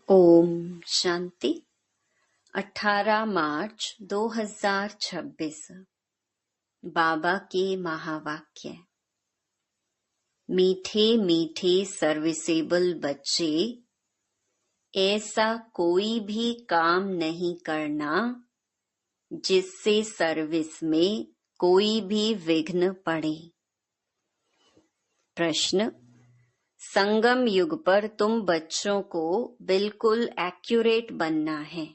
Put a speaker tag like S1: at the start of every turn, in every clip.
S1: ओम शांति। 18 मार्च 2026। बाबा के महावाक्य। मीठे मीठे सर्विसेबल बच्चे, ऐसा कोई भी काम नहीं करना जिससे सर्विस में कोई भी विघ्न पड़े। प्रश्न: संगम युग पर तुम बच्चों को बिल्कुल एक्यूरेट बनना है।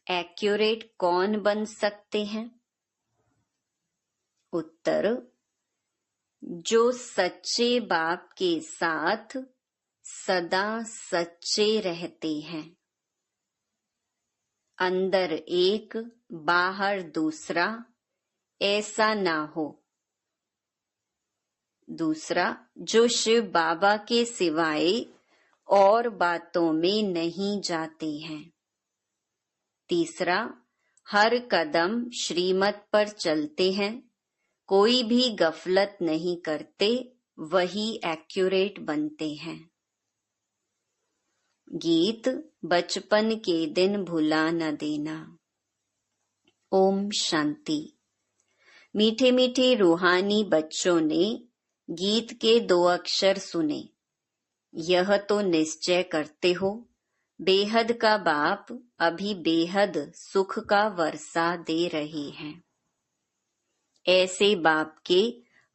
S1: एक्यूरेट कौन बन सकते हैं? उत्तर: जो सच्चे बाप के साथ सदा सच्चे रहते हैं। अंदर एक बाहर दूसरा ऐसा ना हो। दूसरा, जो शिव बाबा के सिवाय और बातों में नहीं जाते हैं। तीसरा, हर कदम श्रीमत पर चलते हैं, कोई भी गफलत नहीं करते, वही एक्यूरेट बनते हैं। गीत बचपन के दिन भुला न देना। ओम शांति। मीठे मीठे रूहानी बच्चों ने गीत के 2 अक्षर सुने। यह तो निश्चय करते हो, बेहद का बाप अभी बेहद सुख का वर्षा दे रहे हैं। ऐसे बाप के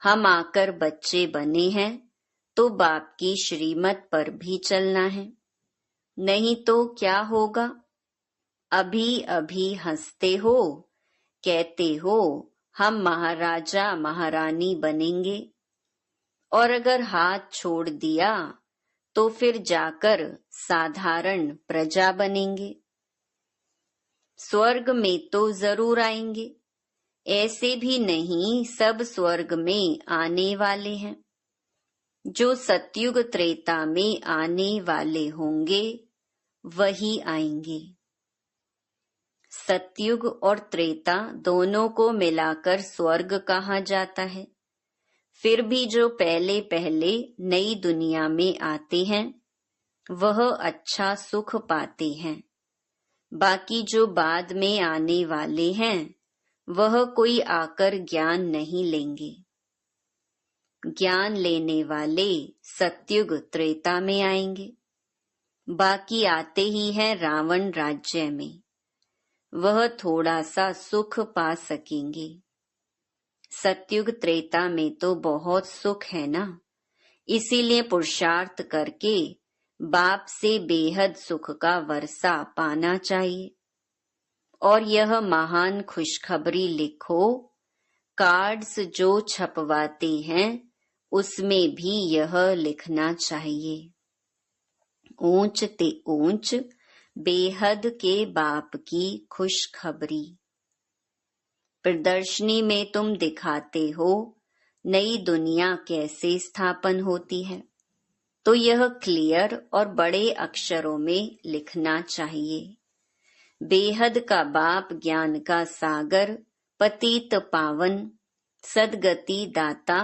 S1: हम आकर बच्चे बने हैं, तो बाप की श्रीमत पर भी चलना है। नहीं तो क्या होगा? अभी अभी हंसते हो, कहते हो हम महाराजा महारानी बनेंगे, और अगर हाथ छोड़ दिया तो फिर जाकर साधारण प्रजा बनेंगे। स्वर्ग में तो जरूर आएंगे, ऐसे भी नहीं सब स्वर्ग में आने वाले हैं। जो सतयुग त्रेता में आने वाले होंगे वही आएंगे। सतयुग और त्रेता दोनों को मिलाकर स्वर्ग कहा जाता है। फिर भी जो पहले पहले नई दुनिया में आते हैं वह अच्छा सुख पाते हैं। बाकी जो बाद में आने वाले हैं वह कोई आकर ज्ञान नहीं लेंगे। ज्ञान लेने वाले सतयुग त्रेता में आएंगे। बाकी आते ही हैं रावण राज्य में, वह थोड़ा सा सुख पा सकेंगे। सतयुग त्रेता में तो बहुत सुख है ना, इसीलिए पुरुषार्थ करके बाप से बेहद सुख का वर्षा पाना चाहिए। और यह महान खुशखबरी लिखो, कार्ड्स जो छपवाते हैं उसमें भी यह लिखना चाहिए। ऊंच ते ऊंच बेहद के बाप की खुशखबरी। प्रदर्शनी में तुम दिखाते हो नई दुनिया कैसे स्थापन होती है, तो यह क्लियर और बड़े अक्षरों में लिखना चाहिए। बेहद का बाप ज्ञान का सागर, पतित पावन, सदगति दाता,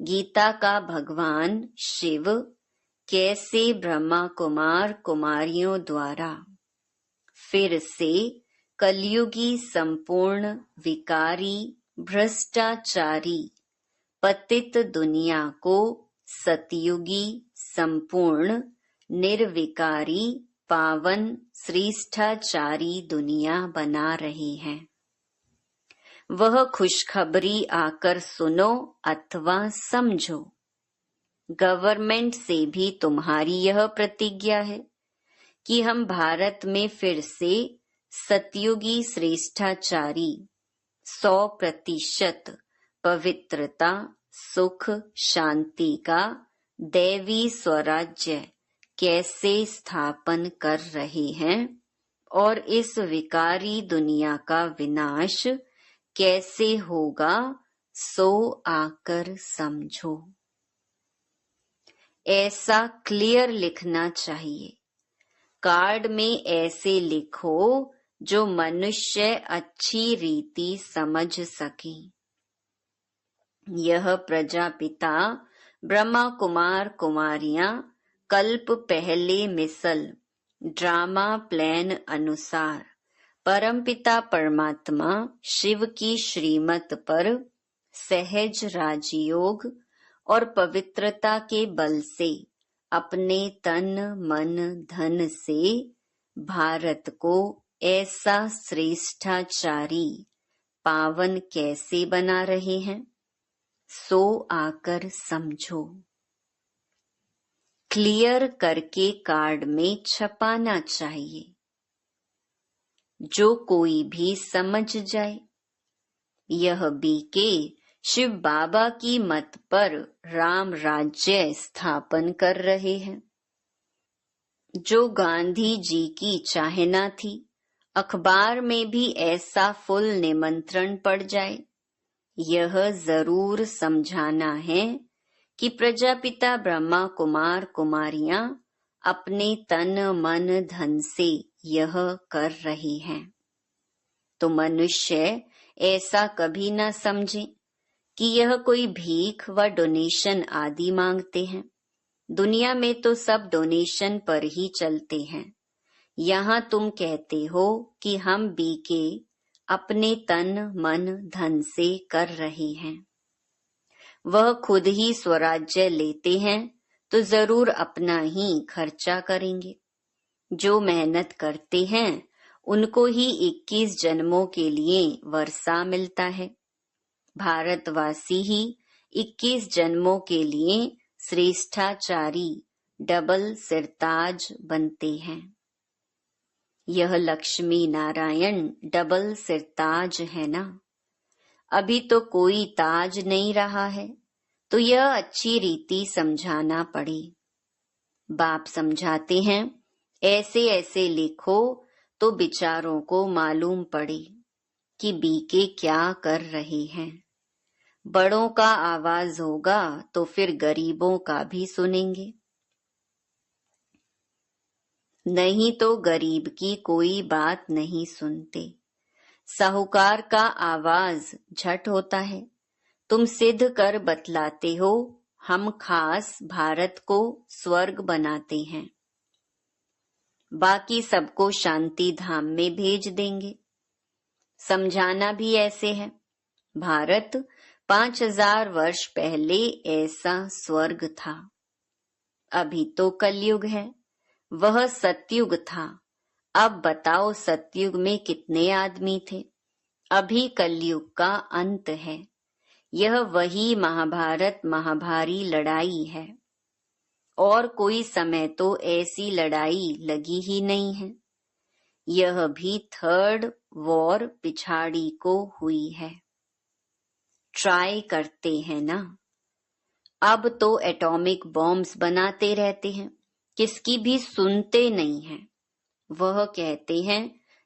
S1: गीता का भगवान शिव कैसे ब्रह्मा कुमार कुमारियों द्वारा फिर से कलयुगी संपूर्ण विकारी भ्रष्टाचारी पतित दुनिया को सतयुगी संपूर्ण निर्विकारी पावन श्रेष्ठाचारी दुनिया बना रहे हैं। वह खुशखबरी आकर सुनो अथवा समझो। गवर्नमेंट से भी तुम्हारी यह प्रतिज्ञा है कि हम भारत में फिर से सतयुगी श्रेष्ठाचारी 100% पवित्रता, सुख, शांति का दैवी स्वराज्य कैसे स्थापन कर रहे हैं और इस विकारी दुनिया का विनाश कैसे होगा, सो आकर समझो। ऐसा क्लियर लिखना चाहिए। कार्ड में ऐसे लिखो जो मनुष्य अच्छी रीति समझ सके। यह प्रजापिता ब्रह्मा कुमार कुमारियां कल्प पहले मिसल ड्रामा प्लान अनुसार परमपिता परमात्मा शिव की श्रीमत पर सहज राजयोग और पवित्रता के बल से अपने तन मन धन से भारत को ऐसा श्रेष्ठाचारी पावन कैसे बना रहे हैं, सो आकर समझो। क्लियर करके कार्ड में छपाना चाहिए, जो कोई भी समझ जाए। यह बीके शिव बाबा की मत पर राम राज्य स्थापन कर रहे हैं। जो गांधी जी की चाहना थी, अखबार में भी ऐसा फुल निमंत्रण पड़ जाए। यह जरूर समझाना है कि प्रजापिता ब्रह्मा कुमार कुमारियां अपने तन मन धन से यह कर रही हैं। तो मनुष्य ऐसा कभी न समझे कि यह कोई भीख व डोनेशन आदि मांगते हैं। दुनिया में तो सब डोनेशन पर ही चलते हैं। यहाँ तुम कहते हो कि हम बीके अपने तन मन धन से कर रहे हैं। वह खुद ही स्वराज्य लेते हैं तो जरूर अपना ही खर्चा करेंगे। जो मेहनत करते हैं उनको ही 21 जन्मों के लिए वर्षा मिलता है। भारतवासी ही 21 जन्मों के लिए श्रेष्ठाचारी डबल सिरताज बनते हैं। यह लक्ष्मी नारायण डबल सिरताज है ना। अभी तो कोई ताज नहीं रहा है, तो यह अच्छी रीति समझाना पड़े। बाप समझाते हैं, ऐसे ऐसे लिखो तो बिचारों को मालूम पड़े कि बीके क्या कर रहे हैं। बड़ों का आवाज होगा तो फिर गरीबों का भी सुनेंगे। नहीं तो गरीब की कोई बात नहीं सुनते। साहूकार का आवाज झट होता है। तुम सिद्ध कर बतलाते हो, हम खास भारत को स्वर्ग बनाते हैं, बाकी सबको शांति धाम में भेज देंगे। समझाना भी ऐसे है। भारत 5000 वर्ष पहले ऐसा स्वर्ग था। अभी तो कलयुग है, वह सतयुग था। अब बताओ सतयुग में कितने आदमी थे। अभी कलयुग का अंत है। यह वही महाभारत महाभारी लड़ाई है। और कोई समय तो ऐसी लड़ाई लगी ही नहीं है। यह भी 3rd वॉर पिछाड़ी को हुई है। ट्राई करते हैं ना। अब तो एटॉमिक बॉम्ब्स बनाते रहते हैं, किसकी भी सुनते नहीं हैं। वह कहते हैं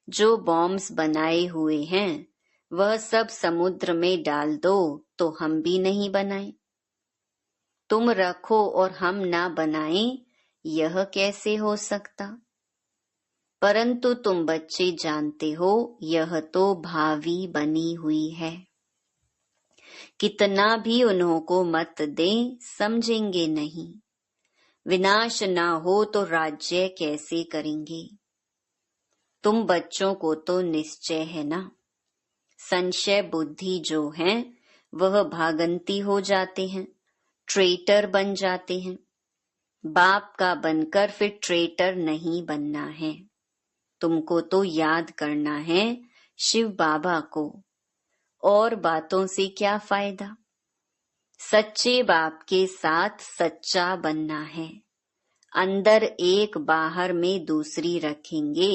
S1: जो बॉम्ब्स बनाए हुए हैं वह सब समुद्र में डाल दो तो हम भी नहीं बनाएं। तुम रखो और हम ना बनाएं, यह कैसे हो सकता। परंतु तुम बच्चे जानते हो यह तो भावी बनी हुई है। कितना भी उन्हों को मत दें, समझेंगे नहीं। विनाश ना हो तो राज्य कैसे करेंगे। तुम बच्चों को तो निश्चय है ना। संशय बुद्धि जो है वह भागंती हो जाते हैं, ट्रेटर बन जाते हैं। बाप का बनकर फिर ट्रेटर नहीं बनना है। तुमको तो याद करना है शिव बाबा को। और बातों से क्या फायदा। सच्चे बाप के साथ सच्चा बनना है। अंदर एक बाहर में दूसरी रखेंगे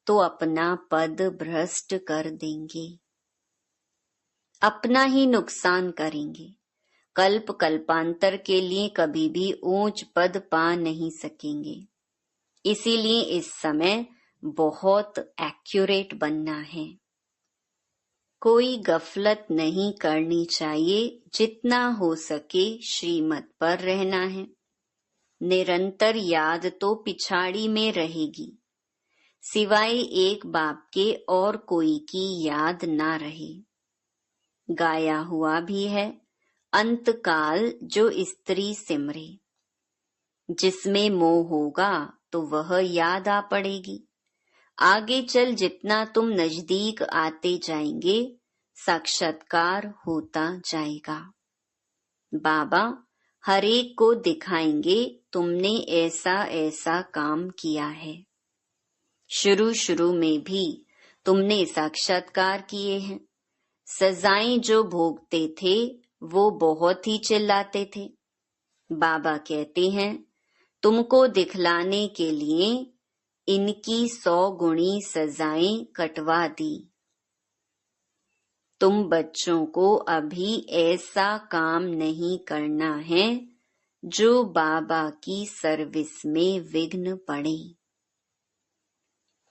S1: तो अपना पद भ्रष्ट कर देंगे, अपना ही नुकसान करेंगे। कल्प कल्पांतर के लिए कभी भी ऊंच पद पा नहीं सकेंगे। इसीलिए इस समय बहुत एक्यूरेट बनना है। कोई गफलत नहीं करनी चाहिए। जितना हो सके श्रीमत पर रहना है। निरंतर याद तो पिछाड़ी में रहेगी, सिवाय एक बाप के और कोई की याद ना रहे। गाया हुआ भी है, अंतकाल जो स्त्री सिमरे। जिसमें मोह होगा तो वह याद आ पड़ेगी। आगे चल जितना तुम नजदीक आते जाएंगे, साक्षात्कार होता जाएगा। बाबा हर एक को दिखाएंगे तुमने ऐसा ऐसा काम किया है। शुरू शुरू में भी तुमने साक्षात्कार किए हैं। सजाएं जो भोगते थे वो बहुत ही चिल्लाते थे। बाबा कहते हैं तुमको दिखलाने के लिए इनकी 100 गुणी सजाएं कटवा दी। तुम बच्चों को अभी ऐसा काम नहीं करना है जो बाबा की सर्विस में विघ्न पड़े।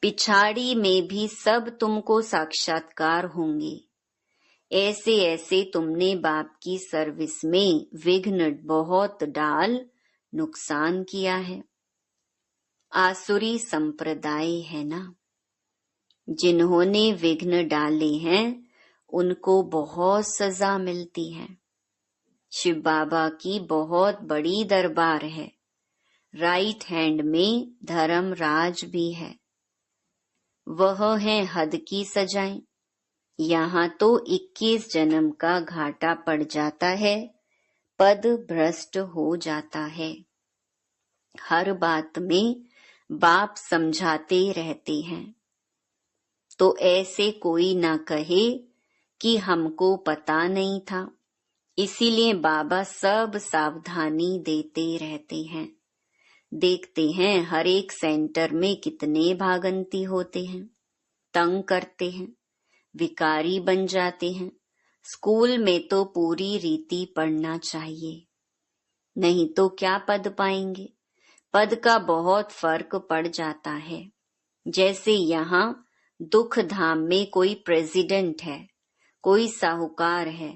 S1: पिछाड़ी में भी सब तुमको साक्षात्कार होंगे। ऐसे ऐसे तुमने बाप की सर्विस में विघ्न बहुत डाल नुकसान किया है। आसुरी संप्रदाय है ना, जिन्होंने विघ्न डाले हैं उनको बहुत सजा मिलती है। शिव बाबा की बहुत बड़ी दरबार है। राइट हैंड में धर्मराज भी है। वह है हद की सजाएं। यहाँ तो 21 जन्म का घाटा पड़ जाता है, पद भ्रष्ट हो जाता है। हर बात में बाप समझाते रहते हैं, तो ऐसे कोई ना कहे कि हमको पता नहीं था। इसीलिए बाबा सब सावधानी देते रहते हैं। देखते हैं हर एक सेंटर में कितने भागंती होते हैं, तंग करते हैं, विकारी बन जाते हैं। स्कूल में तो पूरी रीति पढ़ना चाहिए, नहीं तो क्या पद पाएंगे। पद का बहुत फर्क पड़ जाता है। जैसे यहाँ दुख धाम में कोई प्रेसिडेंट है, कोई साहूकार है,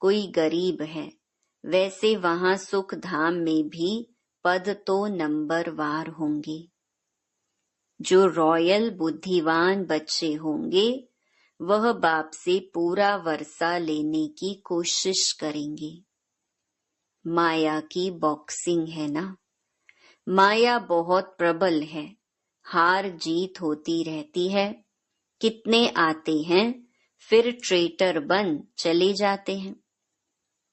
S1: कोई गरीब है, वैसे वहाँ सुख धाम में भी पद तो नंबरवार होंगे। जो रॉयल बुद्धिवान बच्चे होंगे वह बाप से पूरा वर्षा लेने की कोशिश करेंगे। माया की बॉक्सिंग है ना, माया बहुत प्रबल है, हार जीत होती रहती है। कितने आते हैं फिर ट्रेटर बन चले जाते हैं,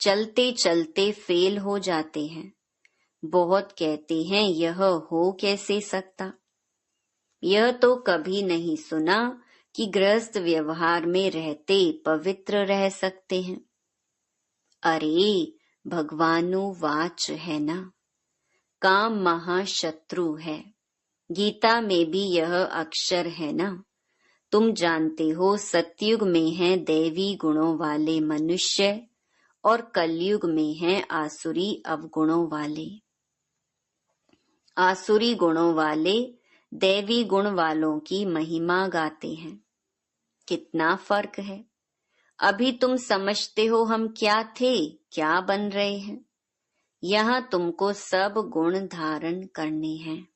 S1: चलते चलते फेल हो जाते हैं। बहुत कहते हैं यह हो कैसे सकता। यह तो कभी नहीं सुना कि गृहस्थ व्यवहार में रहते पवित्र रह सकते हैं। अरे भगवानुवाच है ना, काम महाशत्रु है। गीता में भी यह अक्षर है ना। तुम जानते हो सतयुग में हैं दैवी गुणों वाले मनुष्य और कलयुग में हैं आसुरी अवगुणों वाले। आसुरी गुणों वाले दैवी गुण वालों की महिमा गाते हैं। कितना फर्क है। अभी तुम समझते हो हम क्या थे, क्या बन रहे हैं। यहाँ तुमको सब गुण धारण करने हैं।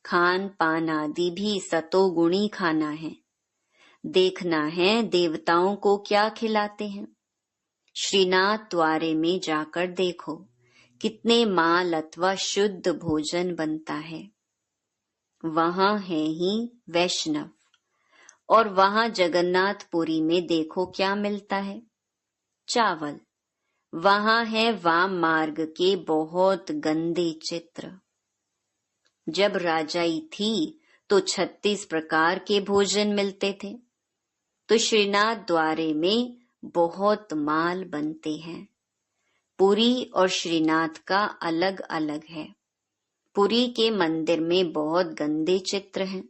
S1: खान पान आदि भी सतोगुणी खाना है। देखना है देवताओं को क्या खिलाते हैं। श्रीनाथ द्वारे में जाकर देखो कितने माल अथवा शुद्ध भोजन बनता है। वहाँ है ही वैष्णव। और वहाँ जगन्नाथपुरी में देखो क्या मिलता है, चावल। वहाँ है वाम मार्ग के बहुत गंदे चित्र। जब राजाई थी तो 36 प्रकार के भोजन मिलते थे। तो श्रीनाथ द्वारे में बहुत माल बनते हैं। पुरी और श्रीनाथ का अलग अलग है। पुरी के मंदिर में बहुत गंदे चित्र हैं,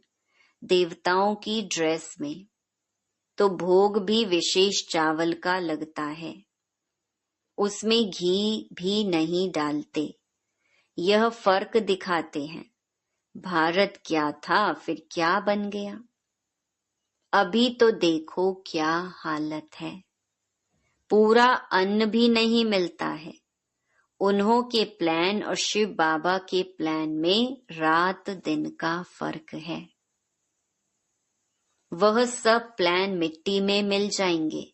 S1: देवताओं की ड्रेस में। तो भोग भी विशेष चावल का लगता है, उसमें घी भी नहीं डालते। यह फर्क दिखाते हैं। भारत क्या था फिर क्या बन गया। अभी तो देखो क्या हालत है। पूरा अन्न भी नहीं मिलता है। उन्हों के प्लान और शिव बाबा के प्लान में रात दिन का फर्क है। वह सब प्लान मिट्टी में मिल जाएंगे।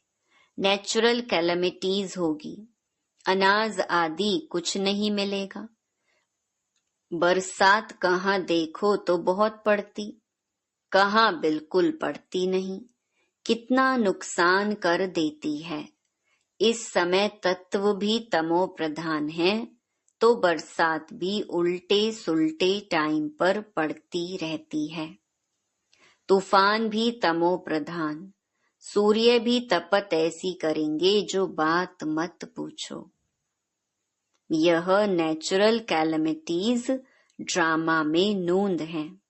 S1: नेचुरल कैलेमिटीज होगी, अनाज आदि कुछ नहीं मिलेगा। बरसात कहाँ देखो तो बहुत पड़ती, कहाँ बिल्कुल पड़ती नहीं। कितना नुकसान कर देती है। इस समय तत्व भी तमो प्रधान है, तो बरसात भी उल्टे सुल्टे टाइम पर पड़ती रहती है। तूफान भी तमो प्रधान, सूर्य भी तपत ऐसी करेंगे जो बात मत पूछो। यह नेचुरल कैलेमिटीज ड्रामा में नूंद हैं।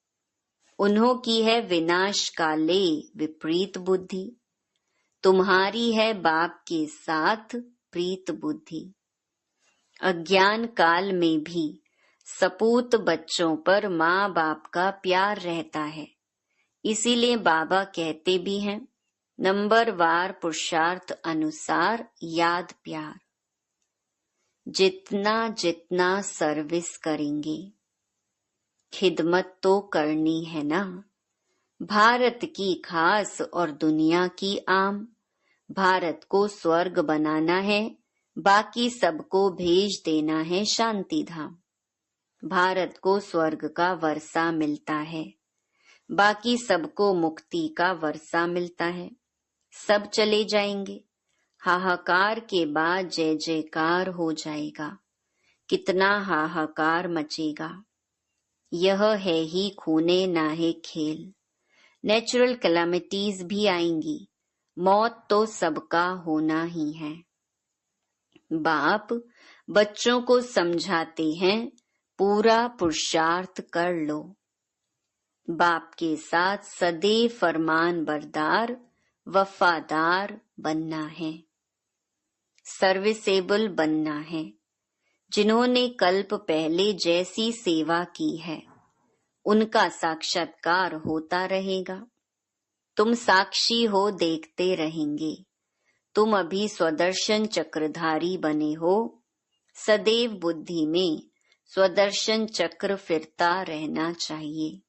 S1: उन्हों की है विनाश काले विपरीत बुद्धि, तुम्हारी है बाप के साथ प्रीत बुद्धि। अज्ञान काल में भी सपूत बच्चों पर माँ बाप का प्यार रहता है। इसीलिए बाबा कहते भी हैं, नंबरवार पुरुषार्थ अनुसार याद प्यार। जितना जितना सर्विस करेंगे, खिदमत तो करनी है ना। भारत की खास और दुनिया की आम। भारत को स्वर्ग बनाना है, बाकी सबको भेज देना है शांति धाम। भारत को स्वर्ग का वर्षा मिलता है, बाकी सबको मुक्ति का वर्षा मिलता है। सब चले जाएंगे, हाहाकार के बाद जय जयकार हो जाएगा। कितना हाहाकार मचेगा। यह है ही खूने नाहे खेल। नेचुरल कैलामिटीज भी आएंगी, मौत तो सबका होना ही है। बाप बच्चों को समझाते हैं, पूरा पुरुषार्थ कर लो। बाप के साथ सदैव फरमान बरदार वफादार बनना है, सर्विसेबल बनना है। जिन्होंने कल्प पहले जैसी सेवा की है, उनका साक्षात्कार होता रहेगा। तुम साक्षी हो, देखते रहेंगे। तुम अभी स्वदर्शन चक्रधारी बने हो। सदैव बुद्धि में स्वदर्शन चक्र फिरता रहना चाहिए।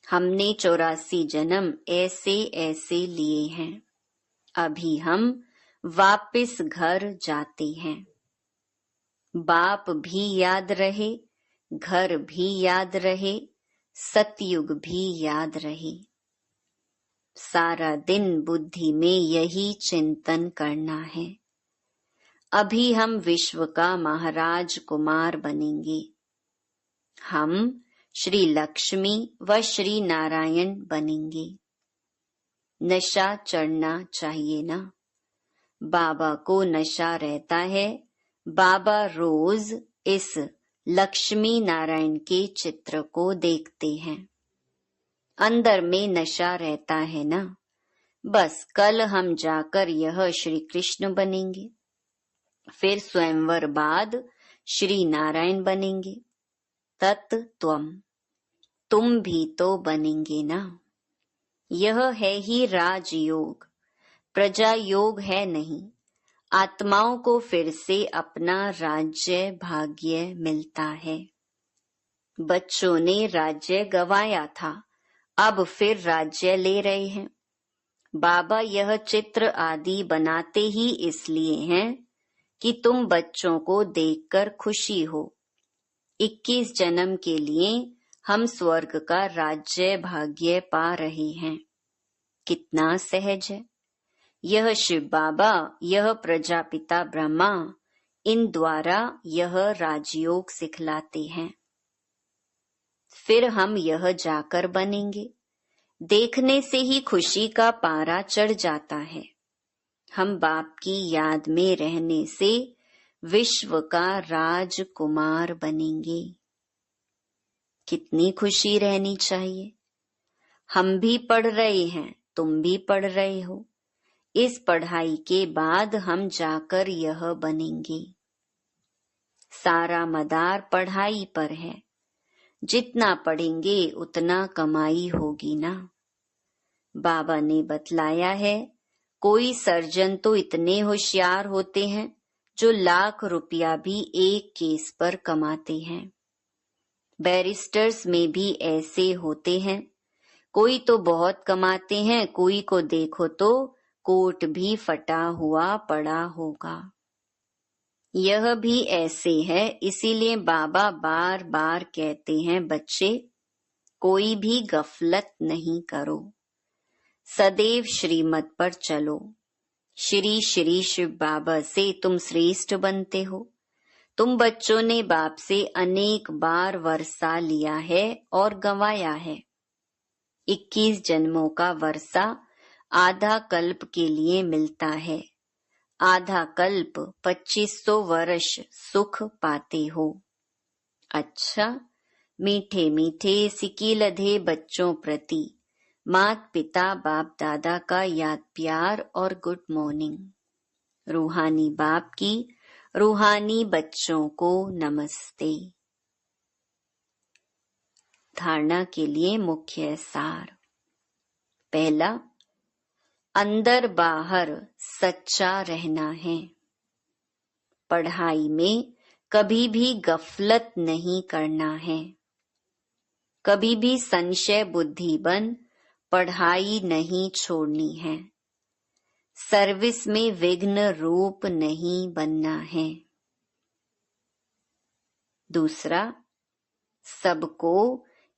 S1: हमने 84 जन्म ऐसे ऐसे लिए हैं। अभी हम वापस घर जाते हैं। बाप भी याद रहे, घर भी याद रहे, सतयुग भी याद रहे। सारा दिन बुद्धि में यही चिंतन करना है। अभी हम विश्व का महाराज कुमार बनेंगे। हम श्री लक्ष्मी व श्री नारायण बनेंगे। नशा चढ़ना चाहिए ना। बाबा को नशा रहता है। बाबा रोज इस लक्ष्मी नारायण के चित्र को देखते हैं। अंदर में नशा रहता है ना। बस कल हम जाकर यह श्री कृष्ण बनेंगे, फिर स्वयंवर बाद श्री नारायण बनेंगे। तत्त्वम, तुम भी तो बनेंगे ना। यह है ही राजयोग, प्रजा योग है नहीं। आत्माओं को फिर से अपना राज्य भाग्य मिलता है। बच्चों ने राज्य गंवाया था, अब फिर राज्य ले रहे हैं। बाबा यह चित्र आदि बनाते ही इसलिए हैं कि तुम बच्चों को देखकर खुशी हो। 21 जन्म के लिए हम स्वर्ग का राज्य भाग्य पा रहे हैं। कितना सहज है। यह शिव बाबा, यह प्रजापिता ब्रह्मा, इन द्वारा यह राजयोग सिखलाते हैं। फिर हम यह जाकर बनेंगे। देखने से ही खुशी का पारा चढ़ जाता है। हम बाप की याद में रहने से विश्व का राजकुमार बनेंगे। कितनी खुशी रहनी चाहिए। हम भी पढ़ रहे हैं, तुम भी पढ़ रहे हो। इस पढ़ाई के बाद हम जाकर यह बनेंगे। सारा मदार पढ़ाई पर है। जितना पढ़ेंगे उतना कमाई होगी ना। बाबा ने बतलाया है, कोई सर्जन तो इतने होशियार होते हैं जो लाख रुपया भी एक केस पर कमाते हैं। बैरिस्टर्स में भी ऐसे होते हैं। कोई तो बहुत कमाते हैं, कोई को देखो तो कोट भी फटा हुआ पड़ा होगा। यह भी ऐसे है, इसीलिए बाबा बार बार कहते हैं, बच्चे कोई भी गफलत नहीं करो, सदैव श्रीमत पर चलो। श्री श्री शिव बाबा से तुम श्रेष्ठ बनते हो। तुम बच्चों ने बाप से अनेक बार वर्षा लिया है और गंवाया है। 21 जन्मों का वर्षा आधा कल्प के लिए मिलता है। आधा कल्प 2500 वर्ष सुख पाते हो। अच्छा, मीठे मीठे सिकीलधे बच्चों प्रति मात पिता बाप दादा का याद प्यार और गुड मॉर्निंग। रूहानी बाप की रूहानी बच्चों को नमस्ते। धारणा के लिए मुख्य सार। पहला, अंदर बाहर सच्चा रहना है। पढ़ाई में कभी भी गफलत नहीं करना है। कभी भी संशय बुद्धि बन पढ़ाई नहीं छोड़नी है। सर्विस में विघ्न रूप नहीं बनना है। दूसरा, सबको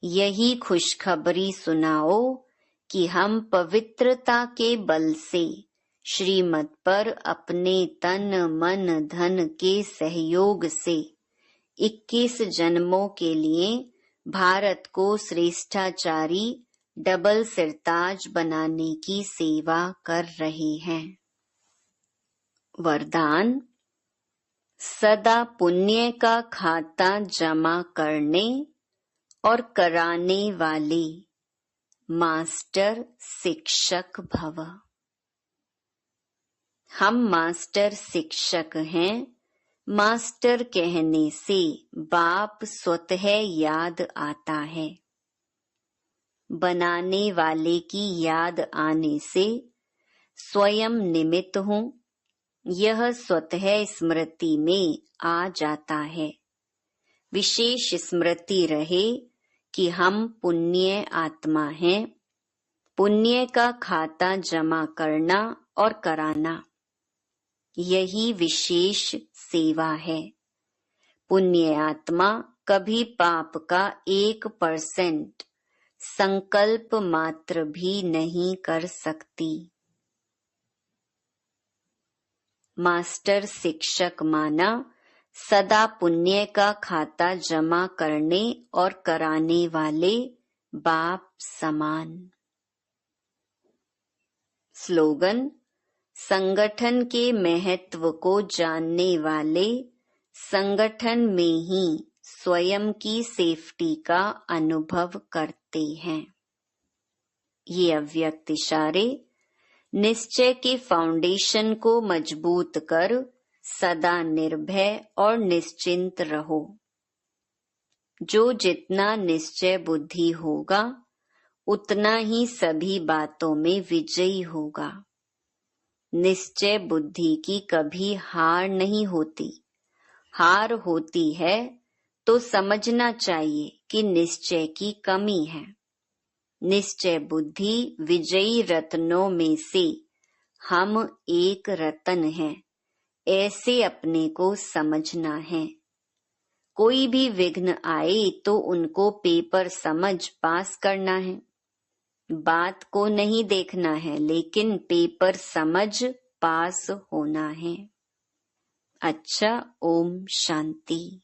S1: यही खुशखबरी सुनाओ कि हम पवित्रता के बल से श्रीमत पर अपने तन मन धन के सहयोग से 21 जन्मों के लिए भारत को श्रेष्ठाचारी डबल सिरताज बनाने की सेवा कर रहे हैं। वरदान, सदा पुण्य का खाता जमा करने और कराने वाले मास्टर शिक्षक भव। हम मास्टर शिक्षक हैं। मास्टर कहने से बाप स्वतः याद आता है। बनाने वाले की याद आने से स्वयं निमित्त हूँ, यह स्वतः स्मृति में आ जाता है। विशेष स्मृति रहे कि हम पुण्य आत्मा हैं। पुण्य का खाता जमा करना और कराना, यही विशेष सेवा है। पुण्य आत्मा कभी पाप का 1% संकल्प मात्र भी नहीं कर सकती। मास्टर शिक्षक माना सदा पुण्य का खाता जमा करने और कराने वाले बाप समान। स्लोगन, संगठन के महत्व को जानने वाले संगठन में ही स्वयं की सेफ्टी का अनुभव करते हैं। ये अव्यक्त इशारे निश्चय के फाउंडेशन को मजबूत कर सदा निर्भय और निश्चिंत रहो। जो जितना निश्चय बुद्धि होगा उतना ही सभी बातों में विजयी होगा। निश्चय बुद्धि की कभी हार नहीं होती। हार होती है तो समझना चाहिए कि निश्चय की कमी है। निश्चय बुद्धि विजयी रत्नों में से हम एक रत्न हैं, ऐसे अपने को समझना है। कोई भी विघ्न आए तो उनको पेपर समझ पास करना है। बात को नहीं देखना है, लेकिन पेपर समझ पास होना है। अच्छा, ओम शांति।